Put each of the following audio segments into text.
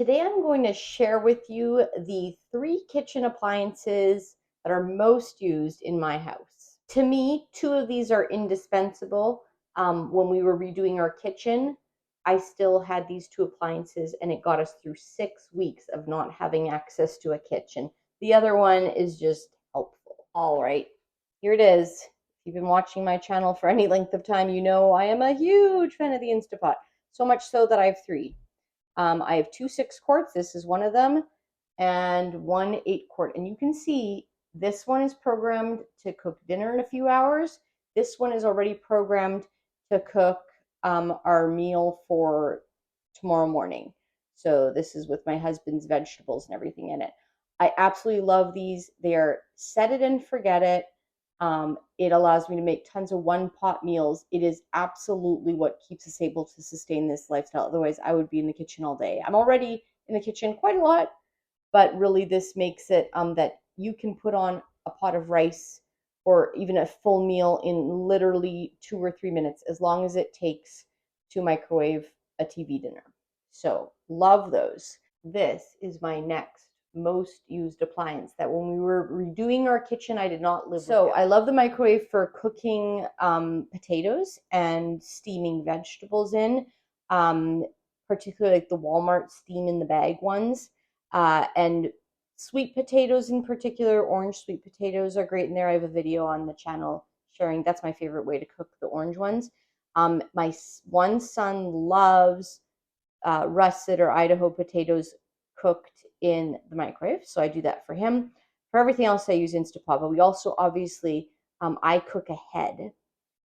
Today I'm going to share with you the 3 kitchen appliances that are most used in my house. To me, 2 of these are indispensable. When we were redoing our kitchen, I still had these 2 appliances and it got us through 6 weeks of not having access to a kitchen. The other one is just helpful. All right, here it is. If you've been watching my channel for any length of time, you know I am a huge fan of the Instapot. So much so that I have 3. I have 2 6-quarts. This is one of them, and 1 8-quart. And you can see this one is programmed to cook dinner in a few hours. This one is already programmed to cook our meal for tomorrow morning. So this is with my husband's vegetables and everything in it. I absolutely love these. They are set it and forget it. It allows me to make tons of one-pot meals. It is absolutely what keeps us able to sustain this lifestyle. Otherwise, I would be in the kitchen all day. I'm already in the kitchen quite a lot, but really this makes it that you can put on a pot of rice or even a full meal in literally 2 or 3 minutes, as long as it takes to microwave a TV dinner. So love those. This is my next most used appliance that when we were redoing our kitchen, I did not live with. So I love the microwave for cooking potatoes and steaming vegetables in, particularly like the Walmart steam in the bag ones. And sweet potatoes in particular, orange sweet potatoes are great in there. I have a video on the channel sharing. That's my favorite way to cook the orange ones. My one son loves russet or Idaho potatoes cooked in the microwave, so I do that for him. For everything else, I use Instapot, but we also obviously, I cook ahead,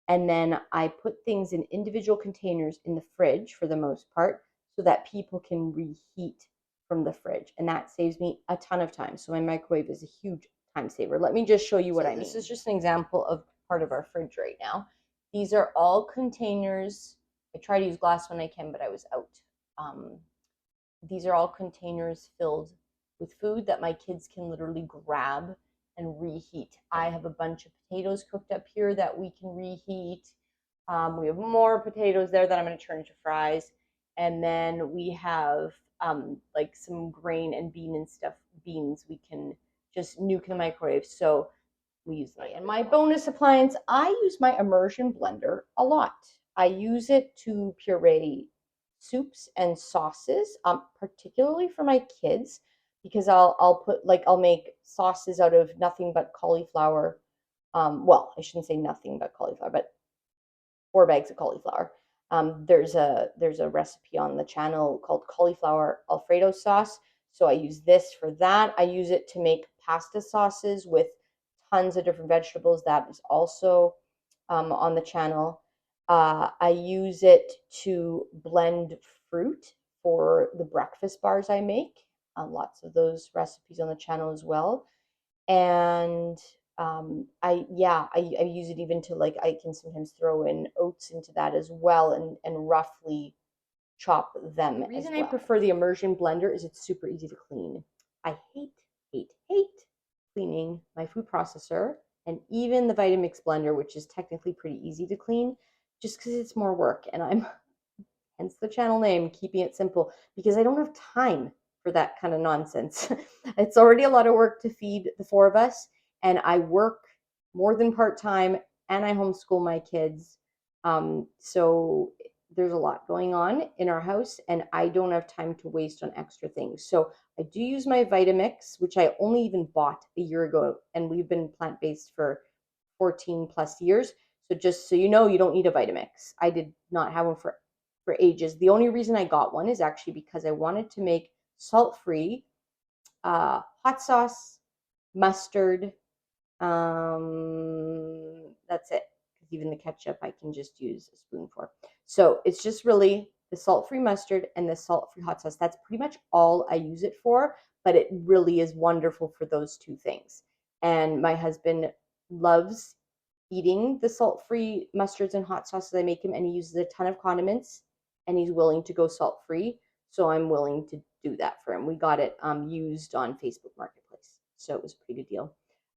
and then I put things in individual containers in the fridge for the most part, so that people can reheat from the fridge, and that saves me a ton of time. So my microwave is a huge time saver. Let me just show you what I mean. This is just an example of part of our fridge right now. These are all containers. I try to use glass when I can, but I was out. These are all containers filled with food that my kids can literally grab and reheat. I have a bunch of potatoes cooked up here that we can reheat. We have more potatoes there that I'm going to turn into fries. And then we have like some grain and beans we can just nuke in the microwave. So we use that. And my bonus appliance, I use my Immersion Blender a lot. I use it to puree soups and sauces, particularly for my kids, because I'll make sauces out of nothing but cauliflower. Well, I shouldn't say nothing but cauliflower, but 4 bags of cauliflower. There's a recipe on the channel called cauliflower Alfredo sauce. So I use this for that. I use it to make pasta sauces with tons of different vegetables. That is also on the channel. I use it to blend fruit for the breakfast bars I make. Lots of those recipes on the channel as well. And I use it even to, like, I can sometimes throw in oats into that as well and roughly chop them. The reason I prefer the Immersion Blender is it's super easy to clean. I hate cleaning my food processor and even the Vitamix blender, which is technically pretty easy to clean, just because it's more work, and I'm, hence the channel name, keeping it simple, because I don't have time for that kind of nonsense. It's already a lot of work to feed the 4 of us, and I work more than part-time, and I homeschool my kids. So there's a lot going on in our house, and I don't have time to waste on extra things. So I do use my Vitamix, which I only even bought a year ago, and we've been plant-based for 14 plus years. So just so you know, you don't need a Vitamix. I did not have one for ages. The only reason I got one is actually because I wanted to make salt-free hot sauce, mustard. That's it. Because even the ketchup I can just use a spoon for. So it's just really the salt-free mustard and the salt-free hot sauce. That's pretty much all I use it for, but it really is wonderful for those 2 things. And my husband loves eating the salt-free mustards and hot sauces I make him, and he uses a ton of condiments, and he's willing to go salt-free, so I'm willing to do that for him. We got it used on Facebook Marketplace, so it was a pretty good deal.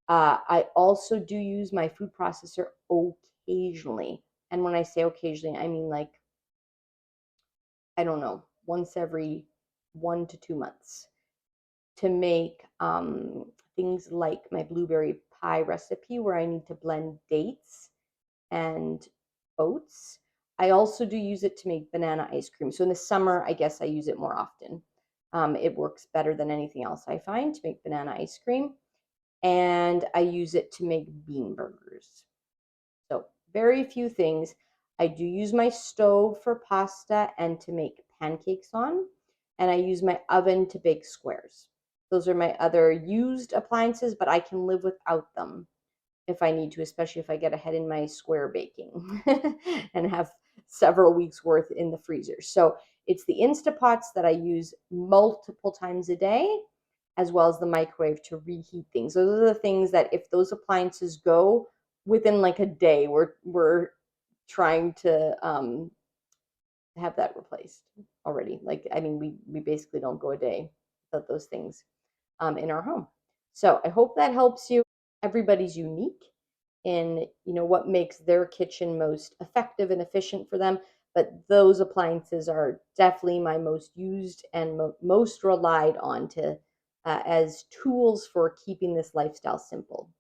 I also do use my food processor occasionally, and when I say occasionally, I mean, like, I don't know, once every 1 to 2 months to make things like my blueberry pie recipe where I need to blend dates and oats. I also do use it to make banana ice cream. So in the summer, I guess I use it more often. It works better than anything else I find to make banana ice cream. And I use it to make bean burgers. So very few things. I do use my stove for pasta and to make pancakes on, and I use my oven to bake squares. Those are my other used appliances, but I can live without them if I need to, especially if I get ahead in my square baking and have several weeks worth in the freezer. So it's the Instapots that I use multiple times a day, as well as the microwave to reheat things. Those are the things that if those appliances go within like a day, we're trying to have that replaced already. Like, I mean, we basically don't go a day without those things in our home. So I hope that helps you. Everybody's unique in what makes their kitchen most effective and efficient for them, but those appliances are definitely my most used and most relied on to as tools for keeping this lifestyle simple.